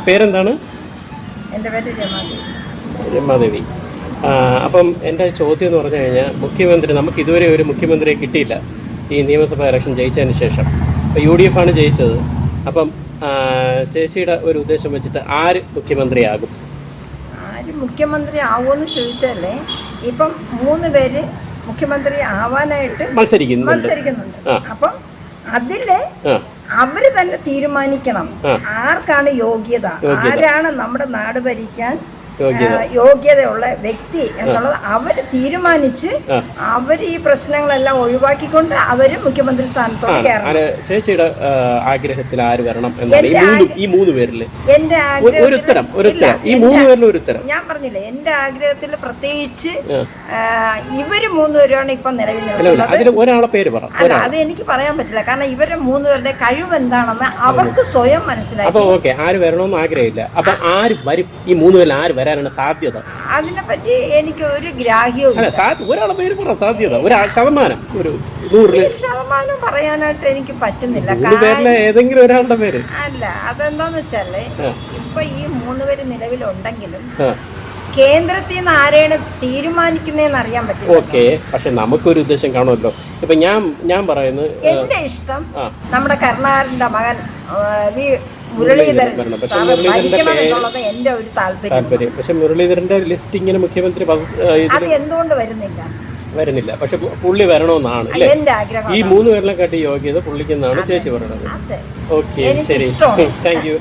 പേരെന്താണ്? എൻ്റെ പേര് രമാദേവി. അപ്പം എൻ്റെ ചോദ്യം എന്ന് പറഞ്ഞു കഴിഞ്ഞാൽ, മുഖ്യമന്ത്രി നമുക്ക് ഇതുവരെ ഒരു മുഖ്യമന്ത്രിയെ കിട്ടിയില്ല ഈ നിയമസഭാ ഇലക്ഷൻ ജയിച്ചതിന് ശേഷം. ഇപ്പോൾ UDF ആണ് ജയിച്ചത്. അപ്പം ചേച്ചിയുടെ ഒരു ഉദ്ദേശം വെച്ചിട്ട് ആര് മുഖ്യമന്ത്രിയാകും? ആര് മുഖ്യമന്ത്രി ആവുമെന്ന് ചോദിച്ചാലേ, ഇപ്പം 3 പേര് മുഖ്യമന്ത്രി ആവാനായിട്ട് മത്സരിക്കുന്നുണ്ട്. അപ്പം അതില് അവര് തന്നെ തീരുമാനിക്കണം ആർക്കാണ് യോഗ്യത, ആരാണ് നമ്മുടെ നാട് ഭരിക്കാൻ യോഗ്യതയുള്ള വ്യക്തി എന്നുള്ളത് അവർ തീരുമാനിച്ച് അവർ ഈ പ്രശ്നങ്ങളെല്ലാം ഒഴിവാക്കിക്കൊണ്ട് അവര് മുഖ്യമന്ത്രി സ്ഥാനത്തോട്ട് കയറണം. ചേച്ചിയുടെ ആഗ്രഹത്തിൽ ആര് വരണം? ഈ 3 പേരിൽ എന്റെ ഞാൻ പറഞ്ഞില്ലേ, എന്റെ ആഗ്രഹത്തിൽ പ്രത്യേകിച്ച് ഇവര് 3 പേരാണ് ഇപ്പൊ നിലവിൽ നിൽക്കുന്നത്. അല്ല, അത് എനിക്ക് പറയാൻ പറ്റില്ല. കാരണം ഇവരുടെ 3 പേരുടെ കഴിവ് എന്താണെന്ന് അവർക്ക് സ്വയം മനസ്സിലാക്കി. ആര് വരണമെന്ന് ആഗ്രഹമില്ല. അപ്പൊ ആര് വരും? ഈ 3 പേരിൽ ആര് വരാനാണ് സാധ്യത? അതിനെപ്പറ്റി എനിക്ക് ഒരു ഗ്രാഹ്യവും ഒരാളെ പേര് പറ. സാധ്യത ഒരു ശതമാനം, ഒരു 100% പറയാനായിട്ട് എനിക്ക് പറ്റുന്നില്ല. ഏതെങ്കിലും ഒരാളുടെ പേര് അല്ല, അതെന്താന്ന് വെച്ചാല് ഇപ്പൊ ഈ 3 പേര് നിലവിലുണ്ടെങ്കിലും കേന്ദ്രത്തിൽ നിന്ന് ആരെയാണ് തീരുമാനിക്കുന്നതെന്ന് അറിയാൻ പറ്റും. ഓക്കെ, പക്ഷെ നമുക്കൊരു ഉദ്ദേശം കാണുമല്ലോ. ഇപ്പൊ ഞാൻ പറയുന്നത്, എന്റെ ഇഷ്ടം നമ്മുടെ കരുണാകരന്റെ മകൻ മുരളീധരൻ എന്നുള്ളത് എന്റെ ഒരു താല്പര്യം. പക്ഷെ മുരളീധരന്റെ ലിസ്റ്റ് ഇങ്ങനെ മുഖ്യമന്ത്രി അത് എന്തുകൊണ്ട് വരുന്നില്ല? പക്ഷെ പുള്ളി വരണമെന്നാണ് എന്റെ ആഗ്രഹം. ഈ 3 പേരിനെ കാട്ടി യോഗ്യത പുള്ളിക്കെന്നാണ് ചേച്ചി പറയുന്നത്. ഓക്കെ, ശരി, താങ്ക് യു.